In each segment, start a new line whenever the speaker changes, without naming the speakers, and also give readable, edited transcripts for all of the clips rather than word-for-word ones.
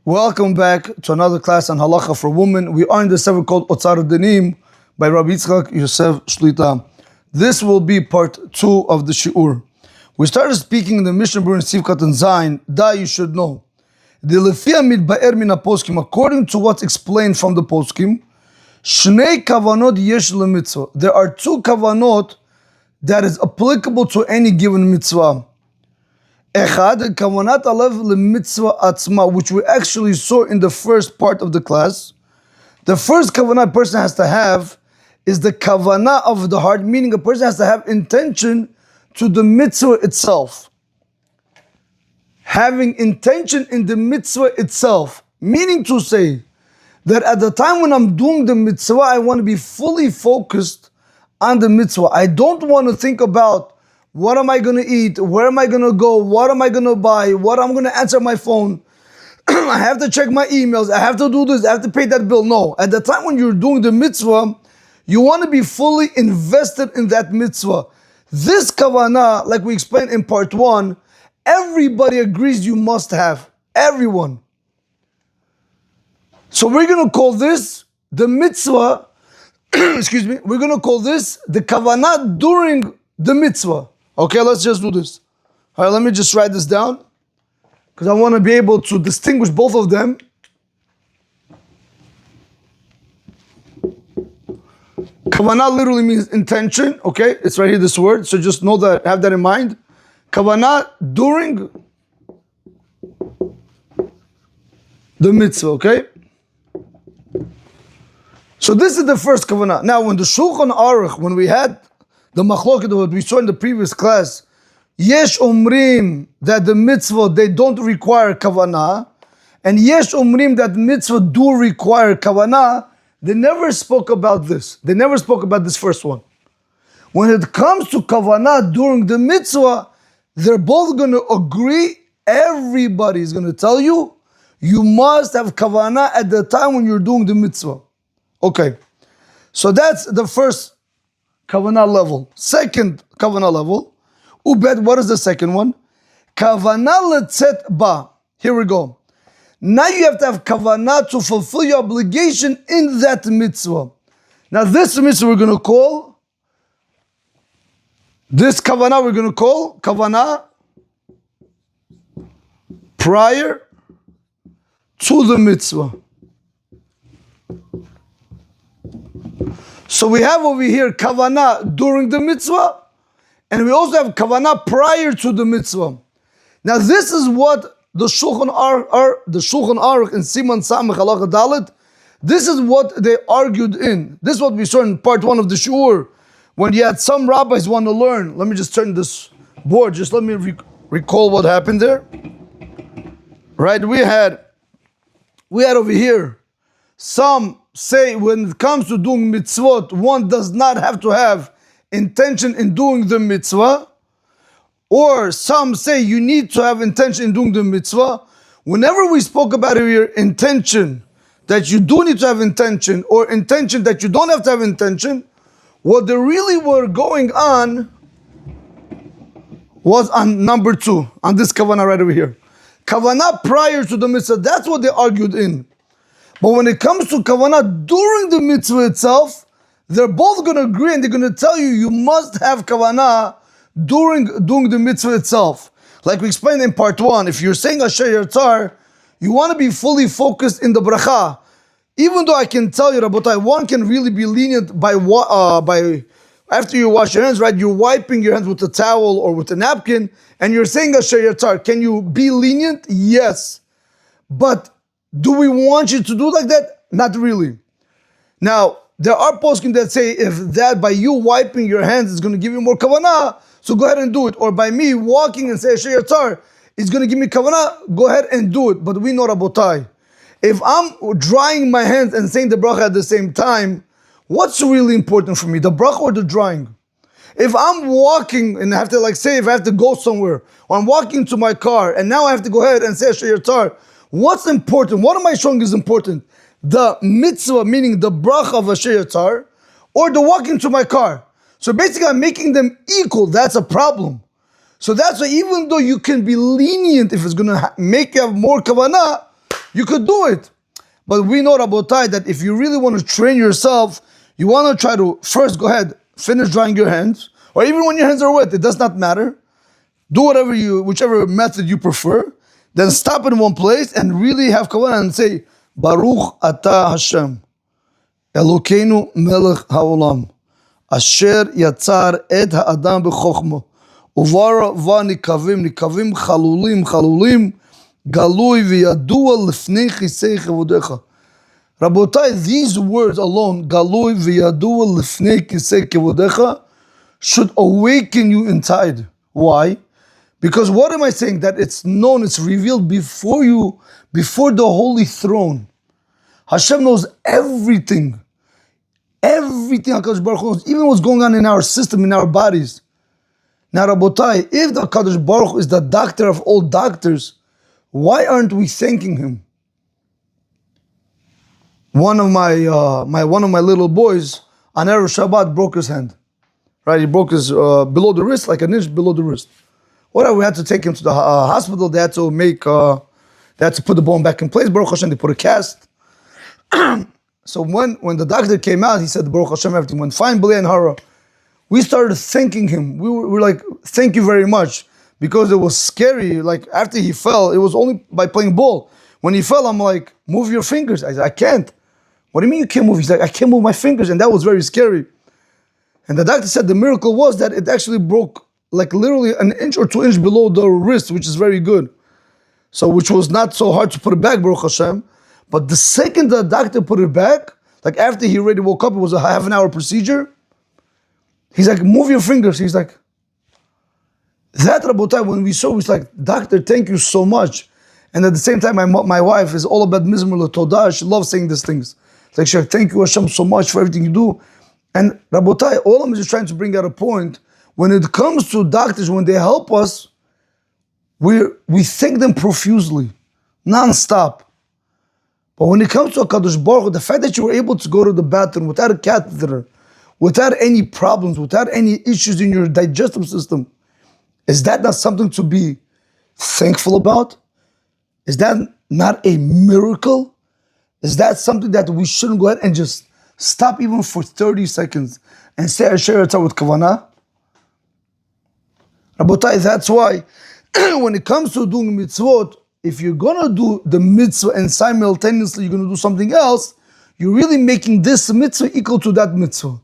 Welcome back to another class on Halacha for women. We are in the sefer called Otzar Dinim by Rabbi Yitzchak Yosef Shlita. This will be part 2 of the Shi'ur. We started speaking in the Mishnah Berurah Sivkat and Zayin. That you should know. The Lefia Midba'er Min HaPoskim, according to what's explained from the Poskim, Shnei Kavanot Yesh LeMitzvah. There are two Kavanot that is applicable to any given mitzvah. Echad, kavanat alev lemitzvah atzma, which we actually saw in the first part of the class. The first kavanah a person has to have is the kavanah of the heart, meaning a person has to have intention to the mitzvah itself. Having intention in the mitzvah itself, meaning to say that at the time when I'm doing the mitzvah, I want to be fully focused on the mitzvah. I don't want to think about what am I going to eat? Where am I going to go? What am I going to buy? What I'm going to answer my phone? I have to check my emails. I have to do this. I have to pay that bill. No. At the time when you're doing the mitzvah, you want to be fully invested in that mitzvah. This kavanah, like we explained in part 1, everybody agrees you must have. Everyone. So we're going to call this the mitzvah. Excuse me. We're going to call this the kavanah during the mitzvah. Okay, let's just do this. All right, let me just write this down because I want to be able to distinguish both of them. Kavanah literally means intention. Okay, it's right here, this word. So just know that, have that in mind. Kavanah during the mitzvah. Okay. So this is the first kavanah. Now, when the Shulchan Aruch, when we had the machloket that we saw in the previous class, yesh omrim that the mitzvah, they don't require kavanah, and yesh omrim that mitzvah do require kavanah, they never spoke about this. They never spoke about this first one. When it comes to kavanah during the mitzvah, they're both going to agree. Everybody is going to tell you, you must have kavanah at the time when you're doing the mitzvah. Okay, so that's the first kavanah level. Second kavanah level. Ubed, what is the second one? Kavanah letzet ba. Here we go. Now you have to have kavanah to fulfill your obligation in that mitzvah. Now this mitzvah we're going to call, this kavanah we're going to call kavanah prior to the mitzvah. So we have over here kavanah during the mitzvah, and we also have kavanah prior to the mitzvah. Now this is what the Shulchan Aruch in Siman Samech Halacha Dalet, this is what they argued in. This is what we saw in part 1 of the Shi'ur, when you had some rabbis want to learn. Let me just turn this board, just let me recall what happened there. Right, we had over here, some say when it comes to doing mitzvot, one does not have to have intention in doing the mitzvah. Or some say you need to have intention in doing the mitzvah. Whenever we spoke about here, intention, that you do need to have intention, or intention that you don't have to have intention, what they really were going on was on number 2, on this kavanah right over here. Kavanah prior to the mitzvah, that's what they argued in. But when it comes to kavanah during the mitzvah itself, they're both going to agree and they're going to tell you, you must have kavanah during the mitzvah itself. Like we explained in part 1, if you're saying Asher Yatzar, you want to be fully focused in the bracha. Even though I can tell you, Rabotai, one can really be lenient by after you wash your hands, right? You're wiping your hands with a towel or with a napkin, and you're saying Asher Yatzar. Can you be lenient? Yes. But do we want you to do like that? Not really. Now, there are poskim that say if that by you wiping your hands is going to give you more kavanah, so go ahead and do it. Or by me walking and say Asher Yatzar, it's going to give me kavanah, go ahead and do it. But we know Rabotai, if I'm drying my hands and saying the bracha at the same time, what's really important for me, the bracha or the drying? If I'm walking and I have to say if I have to go somewhere, or I'm walking to my car and now I have to go ahead and say Asher Yatzar, what's important? What am I showing is important? The mitzvah, meaning the bracha of Asher Yatzar, or the walking to my car. So basically I'm making them equal. That's a problem. So that's why even though you can be lenient if it's going to make you have more kavanah, You could do it. But we know, Rabotai, that if you really want to train yourself, you want to try to first go ahead, finish drying your hands, or even when your hands are wet, it does not matter. Do whichever method you prefer. Then stop in one place and really have kavanah and say, Baruch Ata Hashem, Elokeinu Melech Haolam, Asher Yatzar Et Ha'adam B'chokhma, Uvara Va Nikavim Chalulim, Galui V'yadua Lifnei Chisei Kevodecha. Rabotai, these words alone, Galui V'yadua Lifnei Chisei Kevodecha, should awaken you inside. Why? Because what am I saying? That it's known, it's revealed before you, before the holy throne. Hashem knows everything. Everything HaKadosh Baruch Hu knows, even what's going on in our system, in our bodies. Now, Rabotai, if the HaKadosh Baruch Hu is the doctor of all doctors, why aren't we thanking him? One of my little boys on Erev Shabbat broke his hand. Right, he broke his below the wrist, like an inch below the wrist. Whatever, we had to take him to the hospital. They had to put the bone back in place. Baruch Hashem, they put a cast. So when the doctor came out, he said, Baruch Hashem, everything went fine. B'lei and hara. We started thanking him. We were like, thank you very much, because it was scary. Like after he fell, it was only by playing ball. When he fell, I'm like, move your fingers. I said, I can't. What do you mean you can't move? He's like, I can't move my fingers, and that was very scary. And the doctor said the miracle was that it actually broke like literally an inch or 2 inches below the wrist, which is very good. So, which was not so hard to put it back, Baruch Hashem. But the second the doctor put it back, like after he already woke up, it was a half an hour procedure. He's like, move your fingers. He's like, that Rabotai, when we saw, he's like, doctor, thank you so much. And at the same time, my wife is all about Mizmor Todah. She loves saying these things. It's like, she's like, thank you Hashem so much for everything you do. And Rabotai, all I'm just trying to bring out a point. When it comes to doctors, when they help us, we thank them profusely, non-stop. But when it comes to HaKadosh Baruch Hu, the fact that you were able to go to the bathroom without a catheter, without any problems, without any issues in your digestive system, is that not something to be thankful about? Is that not a miracle? Is that something that we shouldn't go ahead and just stop even for 30 seconds and say Asher Yatzar with kavanah? Rabotai, that's why when it comes to doing mitzvot, if you're going to do the mitzvah and simultaneously you're going to do something else, you're really making this mitzvah equal to that mitzvah.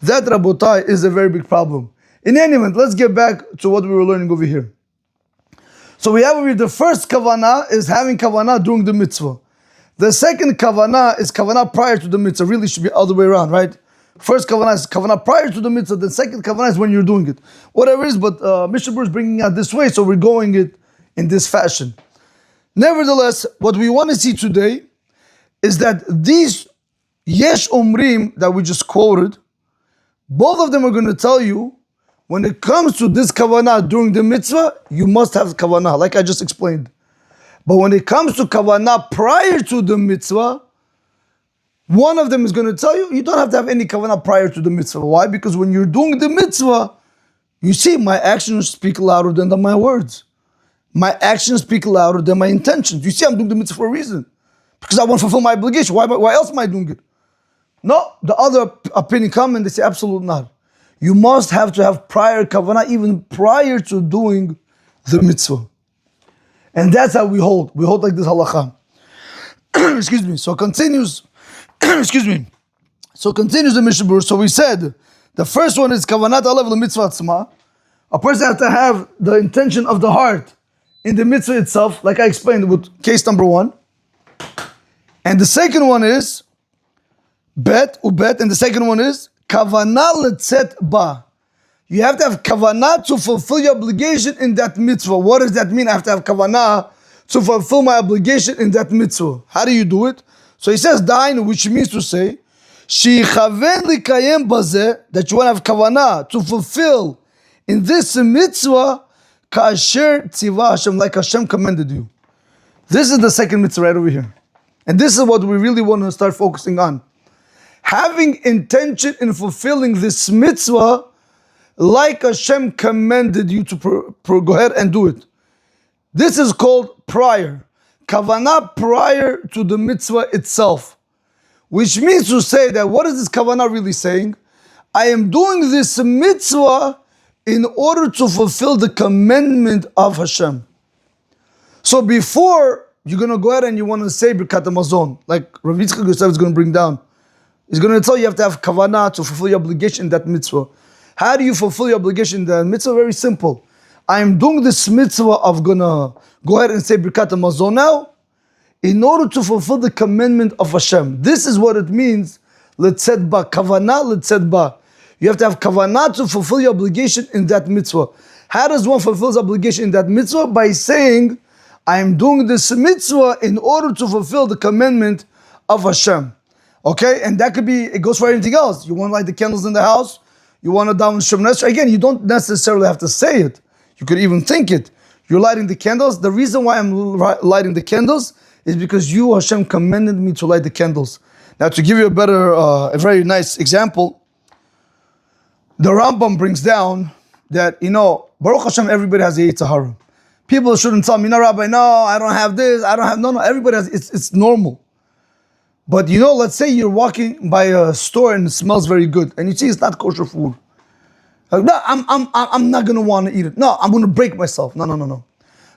That, Rabotai, is a very big problem. In any event, let's get back to what we were learning over here. So we have over here, the first kavanah is having kavanah during the mitzvah. The second kavanah is kavanah prior to the mitzvah. Really should be all the way around, right? First kavanah is kavanah prior to the mitzvah. The second kavanah is when you're doing it. Whatever it is, but Mishnah Berurah is bringing out this way, so we're going it in this fashion. Nevertheless, what we want to see today is that these Yesh Omrim that we just quoted, both of them are going to tell you, when it comes to this kavanah during the mitzvah, you must have kavanah, like I just explained. But when it comes to kavanah prior to the mitzvah, one of them is going to tell you, you don't have to have any kavanah prior to the mitzvah. Why? Because when you're doing the mitzvah, you see, my actions speak louder than my words. My actions speak louder than my intentions. You see, I'm doing the mitzvah for a reason. Because I want to fulfill my obligation. Why else am I doing it? No, the other opinion come and they say, absolutely not. You must have to have prior kavanah, even prior to doing the mitzvah. And that's how we hold. We hold like this halacha. Excuse me. So continues. Excuse me. So continues the Mishnah Berurah. So we said, the first one is kavanat alav l'mitzvah atzma. A person has to have the intention of the heart in the mitzvah itself, like I explained with case number 1. And the second one is bet, and the second one is kavanah letzet ba. You have to have kavanah to fulfill your obligation in that mitzvah. What does that mean? I have to have kavanah to fulfill my obligation in that mitzvah. How do you do it? So he says dainu, which means to say, shichaven likayem bazeh, that you want to have kavanah to fulfill in this mitzvah, ka'asher tzivah Hashem, like Hashem commanded you. This is the second mitzvah right over here. And this is what we really want to start focusing on. Having intention in fulfilling this mitzvah like Hashem commanded you to go ahead and do it. This is called prior. kavanah prior to the mitzvah itself. Which means to say that what is this kavanah really saying? I am doing this mitzvah in order to fulfill the commandment of Hashem. So before you're going to go ahead and you want to say Birkat HaMazon, like Rav Yitzchak Yosef is going to bring down, he's going to tell you have to have kavanah to fulfill your obligation in that mitzvah. How do you fulfill your obligation in that mitzvah? Very simple. I am doing this mitzvah of going to go ahead and say Birkat HaMazon now in order to fulfill the commandment of Hashem. This is what it means, letzet ba, kavanah letzet ba. You have to have kavanah to fulfill your obligation in that mitzvah. How does one fulfill his obligation in that mitzvah? By saying, I am doing this mitzvah in order to fulfill the commandment of Hashem. Okay, and that could be, it goes for anything else. You want to light the candles in the house, you want to daven Shemoneh Esrei. Again, you don't necessarily have to say it. You could even think it. You're lighting the candles. The reason why I'm lighting the candles is because you, Hashem, commanded me to light the candles. Now, to give you a very nice example, the Rambam brings down that, Baruch Hashem, everybody has a Yetzer Hara. People shouldn't tell me, no, Rabbi, no, I don't have this, no, everybody has, it's normal. But let's say you're walking by a store and it smells very good, and you see it's not kosher food. Like, no, I'm not going to want to eat it. No, I'm going to break myself. No.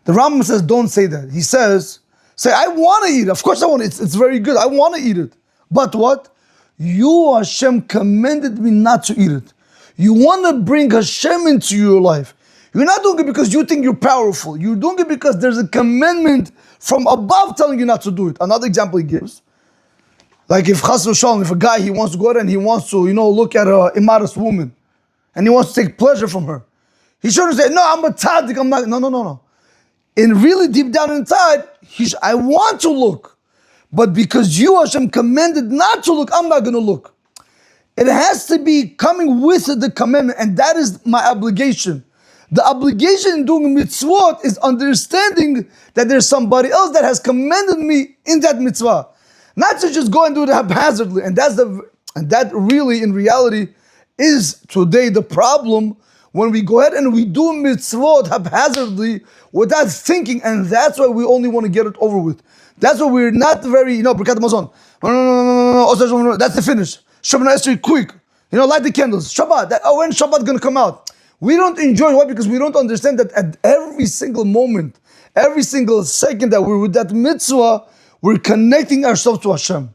The Rambam says, don't say that. He says, say, I want to eat it. Of course I want it. It's very good. I want to eat it. But what? You, Hashem, commanded me not to eat it. You want to bring Hashem into your life. You're not doing it because you think you're powerful. You're doing it because there's a commandment from above telling you not to do it. Another example he gives. Like if Chas v'Shalom, if a guy, he wants to go out and he wants to, look at an immodest woman. And he wants to take pleasure from her. He shouldn't say, no, I'm a tzaddik, I'm not. No. And really deep down inside, I want to look. But because you, Hashem, commanded not to look, I'm not going to look. It has to be coming with the commandment, and that is my obligation. The obligation in doing mitzvot is understanding that there's somebody else that has commanded me in that mitzvah. Not to just go and do it haphazardly. And that really, in reality, is today the problem when we go ahead and we do mitzvot haphazardly without thinking, and that's why we only want to get it over with. That's why we're not very, Birkat HaMazon. No, that's the finish. Shemoneh Esrei, quick. Light the candles. Shabbat. When Shabbat going to come out? We don't enjoy it. Why? Because we don't understand that at every single moment, every single second that we're with that mitzvah, we're connecting ourselves to Hashem.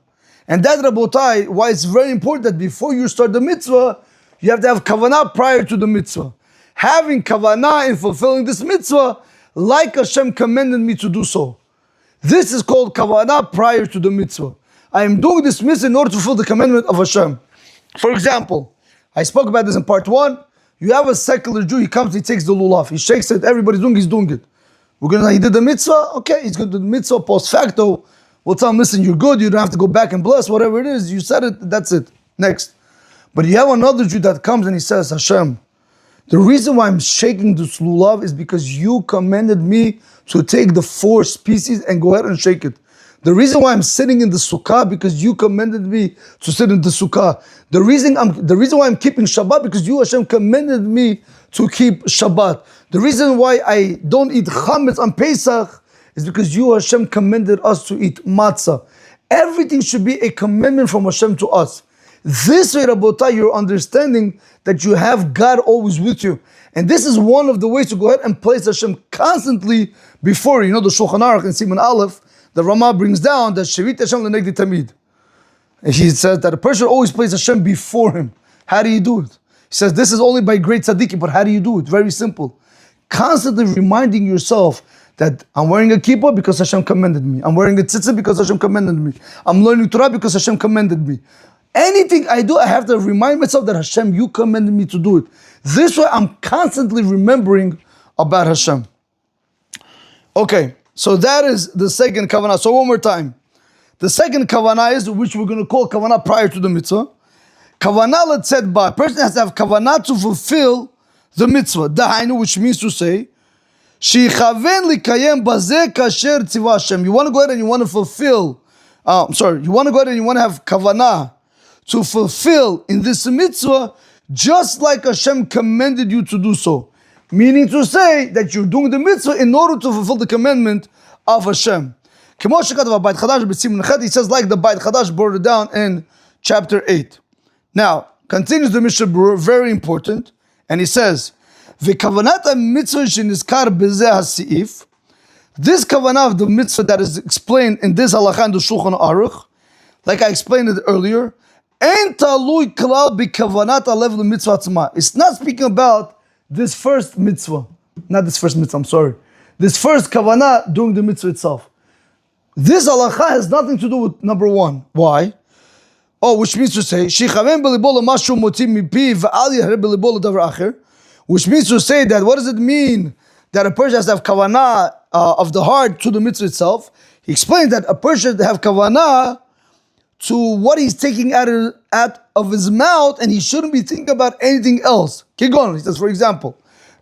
And that, Rabotai, why it's very important that before you start the mitzvah, you have to have kavanah prior to the mitzvah. Having kavanah in fulfilling this mitzvah, like Hashem commanded me to do so. This is called kavanah prior to the mitzvah. I am doing this mitzvah in order to fulfill the commandment of Hashem. For example, I spoke about this in part 1. You have a secular Jew, he comes, he takes the lulav, he shakes it, everybody's doing, he's doing it. We're going to, he did the mitzvah, okay, he's going to do the mitzvah post facto. We'll tell him, listen, you're good, you don't have to go back and bless, whatever it is, you said it, that's it. Next. But you have another Jew that comes and he says, Hashem, the reason why I'm shaking this lulav is because you commanded me to take the 4 species and go ahead and shake it. The reason why I'm sitting in the sukkah because you commanded me to sit in the sukkah. The reason why I'm keeping Shabbat because you, Hashem, commanded me to keep Shabbat. The reason why I don't eat chametz on Pesach is because you, Hashem, commanded us to eat matzah. Everything should be a commandment from Hashem to us. This way, Rabotai, you're understanding that you have God always with you. And this is one of the ways to go ahead and place Hashem constantly before you. The Shulchan Aruch in Siman Aleph, the Ramah brings down that Shavit Hashem L'negdi Tamid. And he says that a person always places Hashem before him. How do you do it? He says this is only by great tzaddikim, but how do you do it? Very simple. Constantly reminding yourself that I'm wearing a kippah because Hashem commanded me. I'm wearing a tzitzit because Hashem commanded me. I'm learning Torah because Hashem commanded me. Anything I do, I have to remind myself that Hashem, you commanded me to do it. This way I'm constantly remembering about Hashem. Okay. So that is the second kavanah. So one more time. The second kavanah is, which we're going to call kavanah prior to the mitzvah. Kavanah letzet ba. A person has to have kavanah to fulfill the mitzvah. Dahainu, which means to say, Shichaven likayem bazeh kasher tzivah Hashem. You want to go ahead and you want to fulfill, you want to go ahead and you want to have kavanah to fulfill in this mitzvah, just like Hashem commanded you to do so. Meaning to say that you're doing the mitzvah in order to fulfill the commandment of Hashem. He says like the Beit Chadash brought it down in chapter 8. Now, continues the Mishnah Berurah, very important, and he says, "V'kavanat ha-mitzvah shenizkar b'zeh ha-si'if." This kavanah of the mitzvah that is explained in this halacha in the Shulchan Aruch, like I explained it earlier, ein talui klal b'kavanat ha-lev mitzvah atzma. It's not speaking about this first mitzvah, not this first mitzvah. I'm sorry, this first kavanah doing the mitzvah itself. This halacha has nothing to do with number one. Why? Oh, which means to say, which means to say that what does it mean that a person has to have kavanah of the heart to the mitzvah itself? He explains that a person has to have kavanah to what he's taking out of his mouth, and he shouldn't be thinking about anything else. Keep going. He says, for example,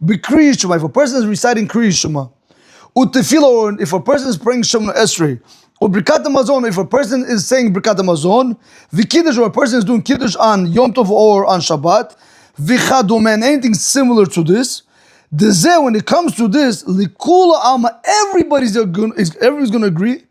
B'Kriya Shema, if a person is reciting Kriya Shema, Utefila, or if a person is praying Shemona Esrei, or Birkat HaMazon, if a person is saying Birkat HaMazon, V'Kiddush, or a person is doing Kiddush on Yom Tov or on Shabbat, V'Chadom, and anything similar to this, Dezeh, when it comes to this, Likula Alma, everybody's going to agree,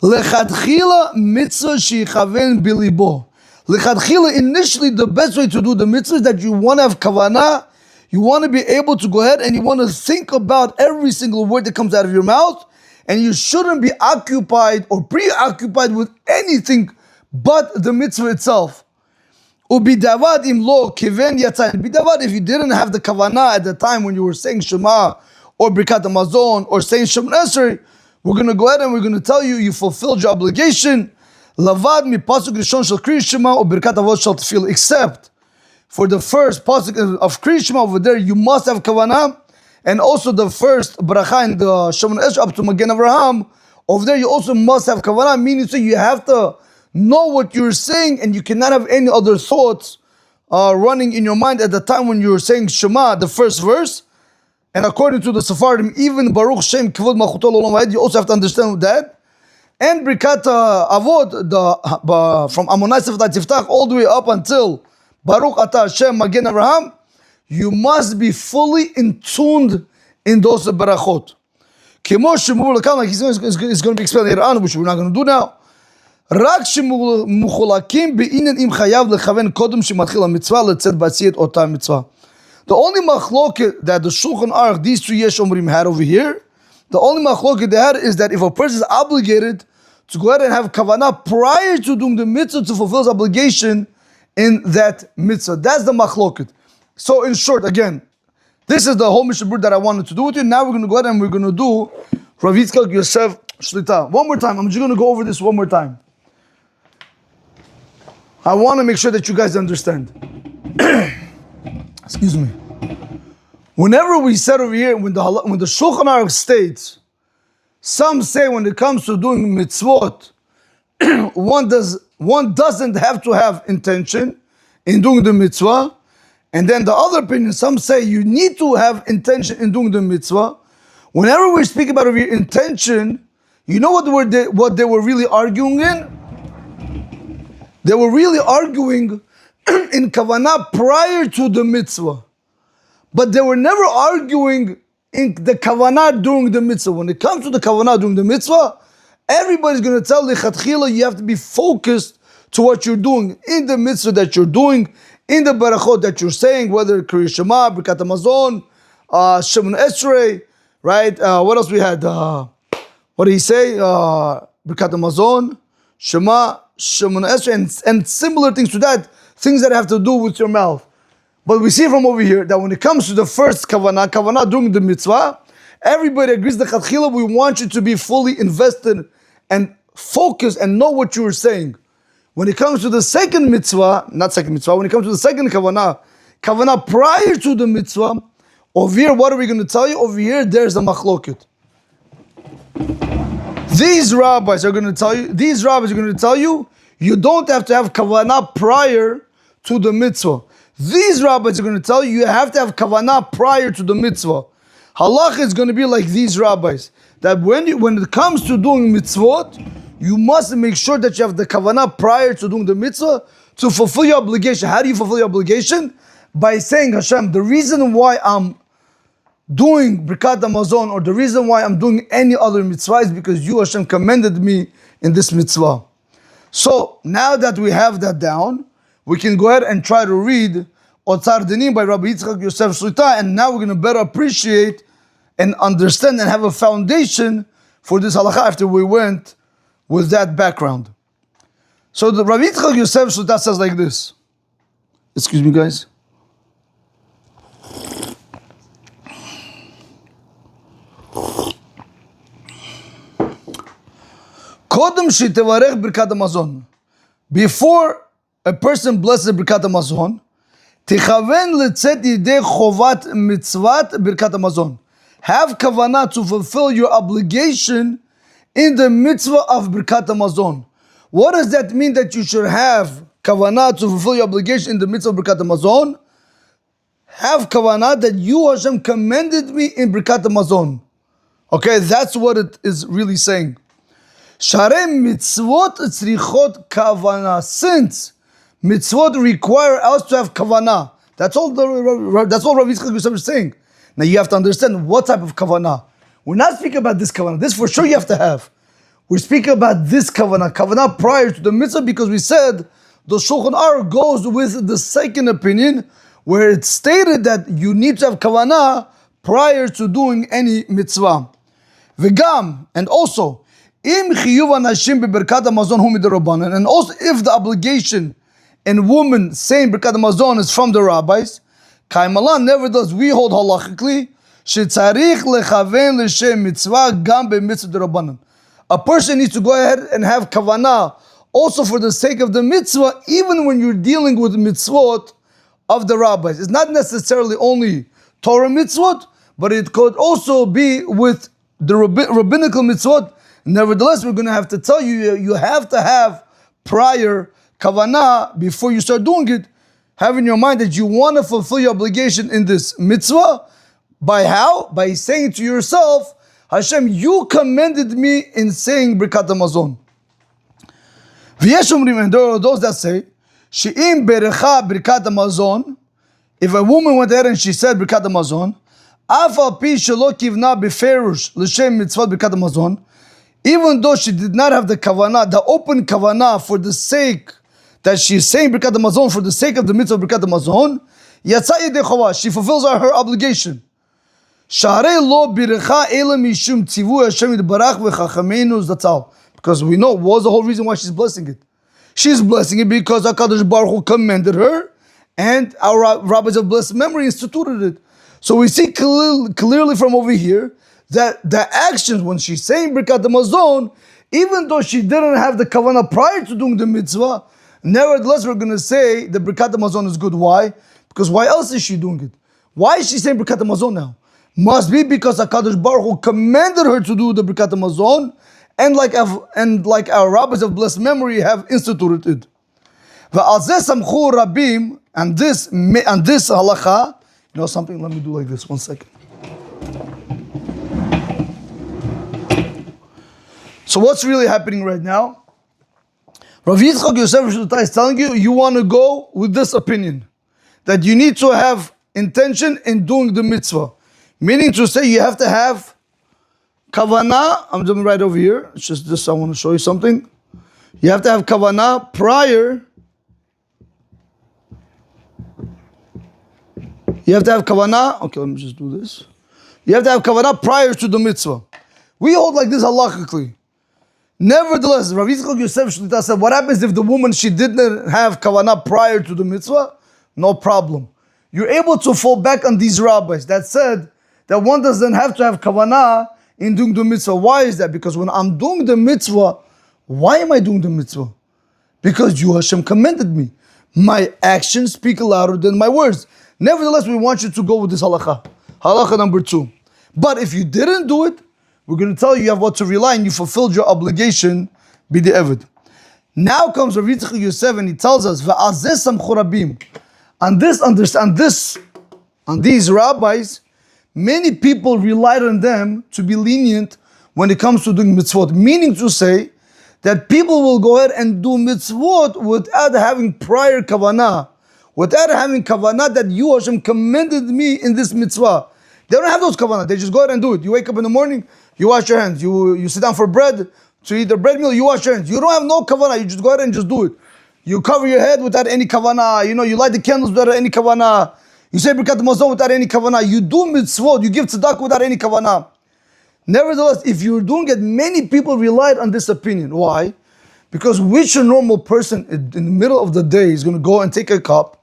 Lechatchila Mitzvah Shechaven Bilibo. Lechatchila, initially the best way to do the mitzvah is that you want to have kavanah. You want to be able to go ahead and you want to think about every single word that comes out of your mouth, and you shouldn't be occupied or preoccupied with anything but the mitzvah itself. Ubidavad imlo kiven yatzan. Bidavad, if you didn't have the kavanah at the time when you were saying Shema or Birkat HaMazon or saying Shemona Esrei, we're going to go ahead and we're going to tell you you fulfilled your obligation. Lavad mi pasuk rishon shel Kriya Shema or Birkat Avot shel Tefillah, except for the first pasuk of Kriya Shema over there, you must have kavanah, and also the first bracha in the Shemona Esrei up to Magen Avraham, over there you also must have kavanah, meaning so you have to know what you're saying, and you cannot have any other thoughts running in your mind at the time when you're saying Shema, the first verse. And according to the Sephardim, even Baruch Shem Kivod Malchuto L'Olam Va'ed, you also have to understand that. And Birkat Avot, from Amonai Sefetai Tiftach all the way up until Baruch Ata Hashem Magen Avraham, you must be fully tuned in those barachot. Kemo shemuvur l'kam, like it's going to be explained later on, which we're not going to do now. Rak shemucholakim be'inen im chayav lechaven kodem shematchil hamitzvah letzet b'asiyat ota mitzvah. The only machloket that the Shulchan Aruch, these two Yesh Omrim had over here, the only machloket they had is that if a person is obligated to go ahead and have kavanah prior to doing the mitzvah to fulfill his obligation in that mitzvah. That's the machloket. So in short, again, this is the whole Mishnah Berurah that I wanted to do with you. Now we're going to go ahead and we're going to do Rav Yitzchak Yosef Shlita. One more time. I'm just going to go over this one more time. I want to make sure that you guys understand. Excuse me. Whenever we said over here, when the Shulchan Aruch states, some say when it comes to doing mitzvot, one doesn't have to have intention in doing the mitzvah. And then the other opinion, some say you need to have intention in doing the mitzvah. Whenever we speak about over here intention, you know what they were really arguing in? They were really arguing in kavanah prior to the mitzvah. But they were never arguing in the kavanah during the mitzvah. When it comes to the kavanah during the mitzvah, everybody's going to tell lechatchila you have to be focused to what you're doing in the mitzvah that you're doing, in the barachot that you're saying, whether Kriya Shema, Birkat HaMazon, Shemona Esrei, right? What else we had? What did he say? Birkat HaMazon, Shema, Shemona Esrei, and similar things to that, things that have to do with your mouth. But we see from over here that when it comes to the first kavanah doing the mitzvah, everybody agrees that lechatchila we want you to be fully invested and focused and know what you are saying. When it comes to the second mitzvah, when it comes to the second kavanah prior to the mitzvah, over here, what are we going to tell you? Over here, there's a machloket. These rabbis are going to tell you, you don't have to have kavanah prior to the mitzvah. These rabbis are going to tell you, you have to have kavanah prior to the mitzvah. Halacha is going to be like these rabbis, that when it comes to doing mitzvot, you must make sure that you have the kavanah prior to doing the mitzvah to fulfill your obligation. How do you fulfill your obligation? By saying, Hashem, the reason why I'm doing Birkat Hamazon, or the reason why I'm doing any other mitzvah is because you, Hashem, commended me in this mitzvah. So now that we have that down, we can go ahead and try to read Otzar Dinim by Rabbi Yitzchak Yosef Shlita, and now we're going to better appreciate and understand and have a foundation for this halacha after we went with that background. So the Rabbi Yitzchak Yosef Shlita says like this. Excuse me, guys. Kodem shetevarech birkat hamazon. Before a person blesses birkat hamazon, tichaven letzet yidei chovat mitzvat birkat hamazon. Have kavanah to fulfill your obligation in the mitzvah of birkat hamazon. What does that mean that you should have kavanah to fulfill your obligation in the mitzvah of birkat hamazon? Have kavanah that you, Hashem, commended me in birkat hamazon. Okay, that's what it is really saying. Sharei mitzvot tzrichot kavanah. Since mitzvot require us to have kavanah. That's all Rav Yitzchak Yosef is saying. Now you have to understand what type of kavanah. We're not speaking about this kavanah. This for sure you have to have. We're speaking about this kavanah prior to the mitzvah, because we said the Shulchan Aruch goes with the second opinion, where it's stated that you need to have kavanah prior to doing any mitzvah. V'gam, and also, im chiyuv anashim beberkat hamazon hu mid'Rabbanan, and also if the obligation in women saying birkat hamazon is from the rabbis, kaimalan, nevertheless we hold halachically, shetzarich lechaven l'shem mitzvah gam b'mitzvah d'Rabbanan. A person needs to go ahead and have kavanah also for the sake of the mitzvah, even when you're dealing with mitzvot of the rabbis. It's not necessarily only Torah mitzvot, but it could also be with the rabbinical mitzvot. Nevertheless, we're going to have to tell you, you have to have prior kavanah before you start doing it. Have in your mind that you want to fulfill your obligation in this mitzvah. By how? By saying to yourself, Hashem, you commended me in saying Birkat Hamazon. And there are those that say, She'im berecha Birkat Hamazon, if a woman went there and she said Birkat Hamazon, Af al pi shelo kivna beferush l'shem mitzvot Birkat Hamazon, even though she did not have the kavanah, the open kavanah for the sake that she's saying Birkat Hamazon, for the sake of the mitzvah of Birkat Hamazon, yatsa yedei chova, she fulfills her obligation. Sharei lo birecha ela mishum tzivu Hashem yitbarach v'chachamenu zatzal. Because we know what was the whole reason why she's blessing it. She's blessing it because HaKadosh Baruch Hu commended her, and our rabbis of blessed memory instituted it. So we see clearly from over here that the actions, when she's saying Birkat Hamazon, even though she didn't have the kavanah prior to doing the mitzvah, nevertheless we're going to say the Birkat Hamazon is good. Why? Because why else is she doing it? Why is she saying Birkat Hamazon now? Must be because HaKadosh Baruch Hu commanded her to do the Birkat Hamazon, and like our rabbis of blessed memory have instituted it. And this halacha, you know something? Let me do like this. 1 second. So what's really happening right now? Rav Yitzchak Yosef Shlita is telling you, you want to go with this opinion, that you need to have intention in doing the mitzvah. Meaning to say you have to have kavanah. I'm doing right over here. It's just this, I want to show you something. You have to have kavanah prior. You have to have kavanah. Okay, let me just do this. You have to have kavanah prior to the mitzvah. We hold like this halachically. Nevertheless, Rav Yitzchak Yosef Shlita said, what happens if the woman, she didn't have kavanah prior to the mitzvah? No problem. You're able to fall back on these rabbis that said that one doesn't have to have kavanah in doing the mitzvah. Why is that? Because when I'm doing the mitzvah, why am I doing the mitzvah? Because you, Hashem, commended me. My actions speak louder than my words. Nevertheless, we want you to go with this halacha. Halacha number 2. But if you didn't do it, we're going to tell you have what to rely on. You fulfilled your obligation, be the evid. Now comes Rav Yitzchak Yosef and he tells us, "Va'azeh samchu rabim." On these rabbis, many people relied on them to be lenient when it comes to doing mitzvot. Meaning to say that people will go ahead and do mitzvot without having prior kavanah, without having kavanah that you, Hashem, commended me in this mitzvah. They don't have those kavanah. They just go ahead and do it. You wake up in the morning, you wash your hands. You sit down for bread, to eat the bread meal, you wash your hands. You don't have no kavanah. You just go ahead and just do it. You cover your head without any kavanah. You light the candles without any kavanah. You say Birkat Hamazon without any kavanah. You do mitzvot. You give tzedakah without any kavanah. Nevertheless, if you're doing it, many people relied on this opinion. Why? Because which a normal person in the middle of the day is going to go and take a cup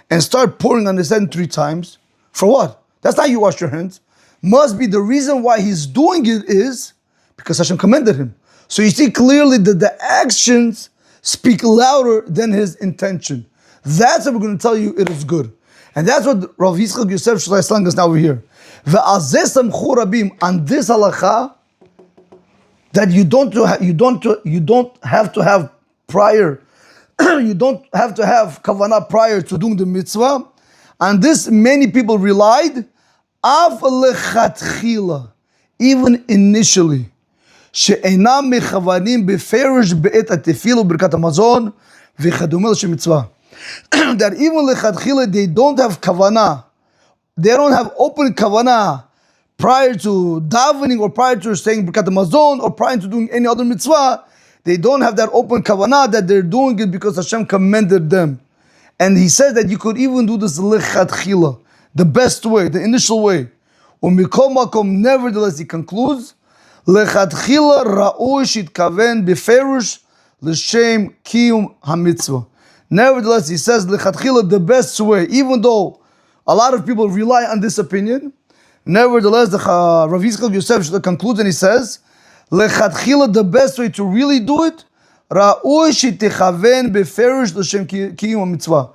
and start pouring on his head 3 times? For what? That's not how you wash your hands. Must be the reason why he's doing it is because Hashem commanded him. So you see clearly that the actions speak louder than his intention. That's what we're going to tell you it is good. And that's what Rav Yitzchak Yosef Shalai is telling us now over here. Ve'azeh samchu rabim, on this halacha, that you don't have to have prior, you don't have to have kavanah prior to doing the mitzvah. On this, many people relied, av lechatchila, even initially, she'enam mechavanim beferish be'et atefil u'birkat hamazon v'chadumeh l'shem mitzvah. That even lechatchila, they don't have kavanah, they don't have open kavanah prior to davening or prior to saying Birkat Hamazon or prior to doing any other mitzvah. They don't have that open kavanah that they're doing it because Hashem commanded them. And he says that you could even do this lechatchila, the best way, the initial way. Umikol makom, nevertheless, he concludes, lechatchila ra'ui shitkaven beferush l'shem kiyum hamitzvah. Nevertheless, he says lechatchila, the best way, even though a lot of people rely on this opinion. Nevertheless, the Rav Yitzchak Yosef concludes and he says, lechatchila, the best way to really do it, ra'ui shitechaven beferish l'shem kiyum mitzvah.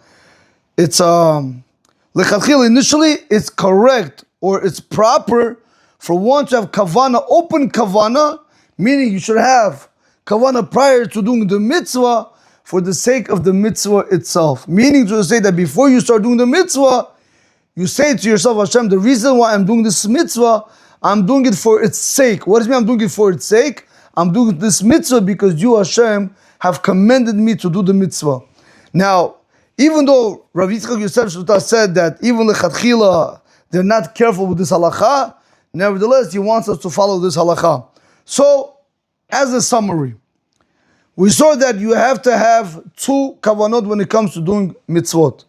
It's lechatchila, initially, it's correct or it's proper for one to have kavana, open kavana, meaning you should have kavana prior to doing the mitzvah for the sake of the mitzvah itself. Meaning to say that before you start doing the mitzvah, you say to yourself, Hashem, the reason why I'm doing this mitzvah, I'm doing it for its sake. What does it mean I'm doing it for its sake? I'm doing this mitzvah because you, Hashem, have commanded me to do the mitzvah. Now, even though Rav Yitzchak Yosef Shuta said that even lechatchila, they're not careful with this halacha, nevertheless, he wants us to follow this halacha. So, as a summary, we saw that you have to have 2 kavanot when it comes to doing mitzvot.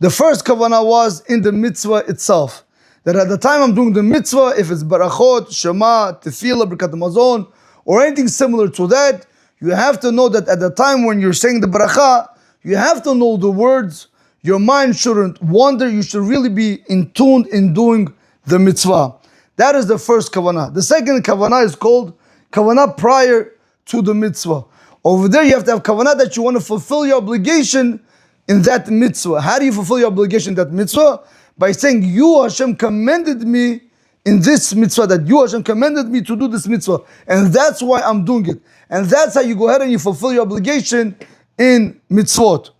The first kavanah was in the mitzvah itself. That at the time I'm doing the mitzvah, if it's barachot, shema, tefillah, birkat hamazon, or anything similar to that, you have to know that at the time when you're saying the baracha, you have to know the words. Your mind shouldn't wander. You should really be in tune in doing the mitzvah. That is the first kavanah. The second kavanah is called kavanah prior to the mitzvah. Over there you have to have kavanah that you want to fulfill your obligation in that mitzvah. How do you fulfill your obligation in that mitzvah? By saying, you Hashem commanded me in this mitzvah, that you Hashem commanded me to do this mitzvah, and that's why I'm doing it. And that's how you go ahead and you fulfill your obligation in mitzvot.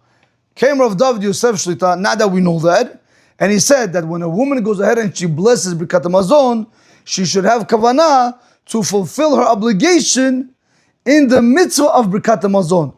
Came Rav David Yosef Shlita, now that we know that, and he said that when a woman goes ahead and she blesses Birkat Hamazon, she should have kavanah to fulfill her obligation in the mitzvah of Birkat Hamazon.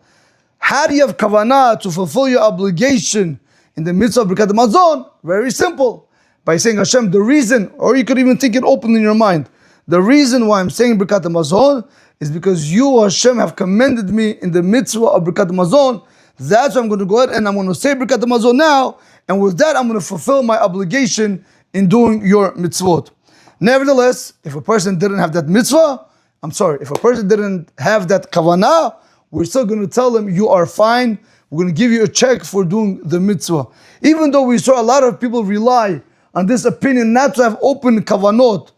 How do you have kavanah to fulfill your obligation in the mitzvah of Birkat Hamazon? Very simple. By saying, Hashem, the reason, or you could even think it open in your mind, the reason why I'm saying Birkat Hamazon is because you, Hashem, have commanded me in the mitzvah of Birkat Hamazon. That's why I'm going to go ahead and I'm going to say Birkat Hamazon now, and with that I'm going to fulfill my obligation in doing your mitzvot. Nevertheless, if a person didn't have that mitzvah, if a person didn't have that kavanah, we're still going to tell them, you are fine. We're going to give you a check for doing the mitzvah. Even though we saw a lot of people rely on this opinion not to have open kavanot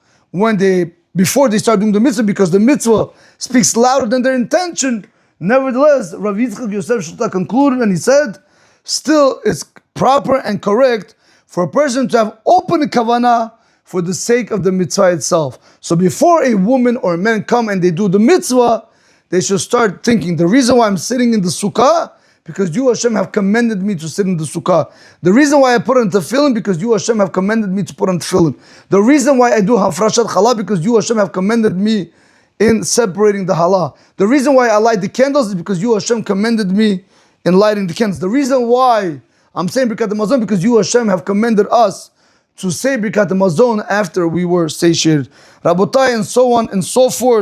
before they start doing the mitzvah, because the mitzvah speaks louder than their intention. Nevertheless, Rav Yitzchak Yosef Shuta concluded and he said, still it's proper and correct for a person to have open kavanah for the sake of the mitzvah itself. So before a woman or a man come and they do the mitzvah, they should start thinking, the reason why I'm sitting in the sukkah, because you, Hashem, have commanded me to sit in the sukkah. The reason why I put on tefillin, because you, Hashem, have commanded me to put on tefillin. The reason why I do hafrashat challah, because you, Hashem, have commanded me in separating the hallah. The reason why I light the candles is because you, Hashem, commanded me in lighting the candles. The reason why I'm saying Birkat Hamazon, because you, Hashem, have commanded us to say Birkat Hamazon after we were satiated. Rabotai, and so on and so forth.